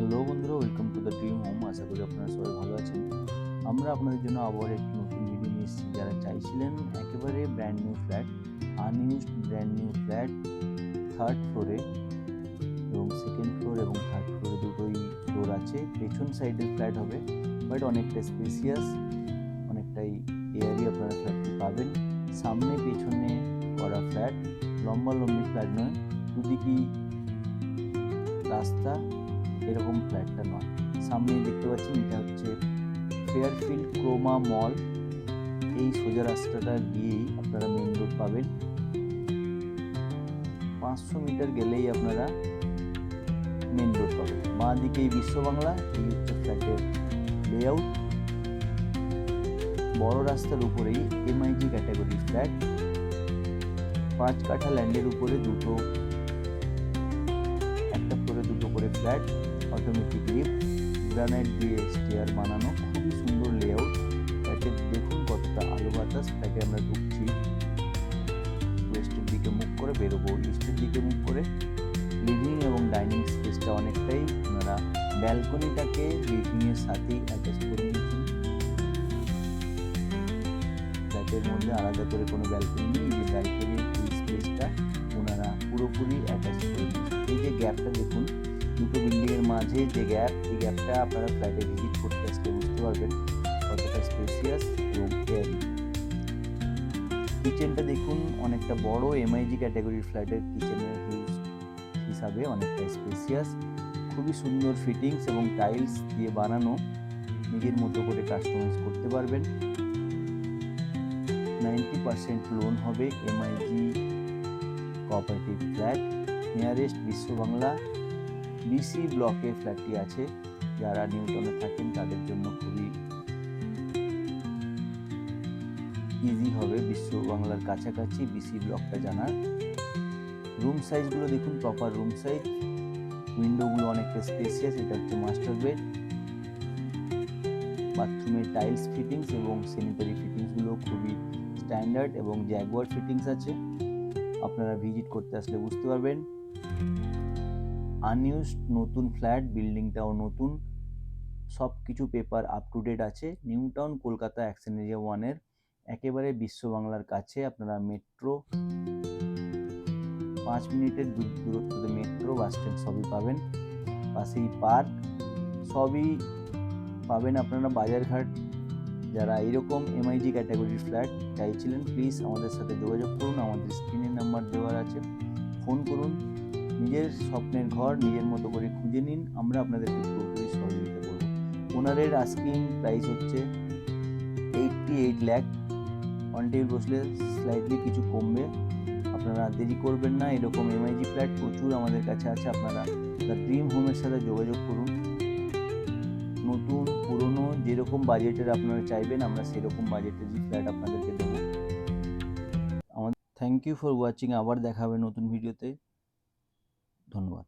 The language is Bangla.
হ্যালো বন্ধুরা, welcome to the dream home. আশা করি আপনারা সবাই ভালো আছেন। আমরা আপনাদের জন্য আবার একটি নতুন ভিডিও নিয়ে এসেছি। যারা চাইছিলেন একেবারে brand new flat, unused brand new flat, third ফ্লোরে এবং সেকেন্ড ফ্লোর এবং থার্ড ফ্লোরে দুটোই ফ্লোর আছে। পেছন সাইডের ফ্ল্যাট হবে, বাট অনেকটা স্পেসিয়াস, অনেকটাই এয়ারি আপনারা ফ্ল্যাটটি পাবেন। সামনে পেছনে করা ফ্ল্যাট, লম্বা লম্বি ফ্ল্যাট নয়, দুদিকেই রাস্তা, এরকম ফ্ল্যাটটা নয়। সামনে দেখতে পাচ্ছেন এটা হচ্ছে ফেয়ারফিল্ড ক্রোমা মল। এই সোজা রাস্তাটা গিয়েই আপনারা মেন রোড পাবেন। 500 মিটার গেলেই আপনারা মেন রোড পাবেন। বাঁ দিকেই বিশ্ব বাংলা। এই হচ্ছে ফ্ল্যাটের লেআউট। বড় রাস্তার উপরেই এমআইজি ক্যাটাগরি ফ্ল্যাট। 5 কাঠা ল্যান্ডের উপরে একটা ফ্লোরে দুটো করে ফ্ল্যাট, অটোমেটিক লিফট, গ্রানাইট দিয়ে স্টেয়ার বানানো, খুবই সুন্দর লেআউট। ফ্ল্যাটে দেখুন কতটা আলো বাতাস। ফ্ল্যাটে আমরা ঢুকছি, ওয়েস্টের দিকে মুখ করে বেরোবো ইস্টের দিকে মুখ করে। লিভিং এবং ডাইনিং স্পেসটা অনেকটাই আপনারা ব্যালকনিটাকে লিভিংয়ের সাথেই অ্যাটাচ করে নিয়েছেন। ফ্ল্যাটের মধ্যে আলাদা করে কোনো ব্যালকনি নেই। এই যে ব্যালকনির এই স্পেসটা ওনারা পুরোপুরি অ্যাটাচ করে নিয়েছেন। এই যে গ্যাপটা দেখুন, দুটো বিল্ডিংয়ের মাঝে যে গ্যাপ, এই গ্যাপটা আপনারা ফ্ল্যাটে ভিজিট করতে আসলে বুঝতে পারবেন কতটা স্পেসিয়াস এবং এয়ারি। কিচেনটা দেখুন, অনেকটা বড়। এমআইজি ক্যাটাগরির ফ্ল্যাটের কিচেনের হিউজ হিসাবে অনেকটা স্পেসিয়াস, খুবই সুন্দর ফিটিংস এবং টাইলস দিয়ে বানানো। নিজের মতো করে কাস্টমাইজ করতে পারবেন। 90% লোন হবে। এমআইজি কোঅপারেটিভ ফ্ল্যাট, নিয়ারেস্ট বিশ্ব বাংলা বিসি ব্লকে ফ্ল্যাটটি আছে। যারা নিউটাউনে থাকেন তাদের জন্য খুবই ইজি হবে বিশ্ব বাংলার কাছাকাছি বিসি ব্লকটা জানার। রুম সাইজগুলো দেখুন, প্রপার রুম সাইজ। উইন্ডোগুলো অনেকটা স্পেসিয়াস। এটা হচ্ছে মাস্টার বেড। বাথরুমের টাইলস ফিটিংস এবং স্যানিটারি ফিটিংসগুলো খুবই স্ট্যান্ডার্ড এবং জ্যাগুয়ার ফিটিংস আছে। আপনারা ভিজিট করতে আসলে বুঝতে পারবেন। আনইউজড নতুন ফ্ল্যাট, বিল্ডিংটাও নতুন, সব কিছু পেপার আপ টু ডেট আছে। নিউটাউন কলকাতা অ্যাকশন এরিয়া 1-এর একেবারে বিশ্ব বাংলার কাছে। আপনারা মেট্রো 5 মিনিটের দূরত্বে মেট্রো, বাস স্ট্যান্ড সবই পাবেন। পাশেই পার্ক, সবই পাবেন আপনারা। বাজারঘাট। যারা এরকম এমআইজি ক্যাটাগরির ফ্ল্যাট চাইছিলেন, প্লিজ আমাদের সাথে যোগাযোগ করুন। আমাদের স্ক্রিনে নাম্বার দেওয়া আছে, ফোন করুন। নিজের স্বপ্নের ঘর নিজের মতো করে খুঁজে নিন, আমরা আপনাদেরকে পুরোপুরি সহযোগিতা করব। ওনারের আস্কিং প্রাইস হচ্ছে 88 লাখ। অন টেবিল বসলে স্লাইটলি কিছু কমবে। আপনারা দেরি করবেন না। এরকম এমআইজি ফ্ল্যাট প্রচুর আমাদের কাছে আছে। আপনারা দ্য ড্রিম হোমের সাথে যোগাযোগ করুন। নতুন পুরনো যেরকম বাজেটের আপনারা চাইবেন, আমরা সেরকম বাজেটেরই ফ্ল্যাট আপনাদেরকে দেবো। Thank you for watching. আবার দেখা হবে নতুন ভিডিওতে। ধন্যবাদ।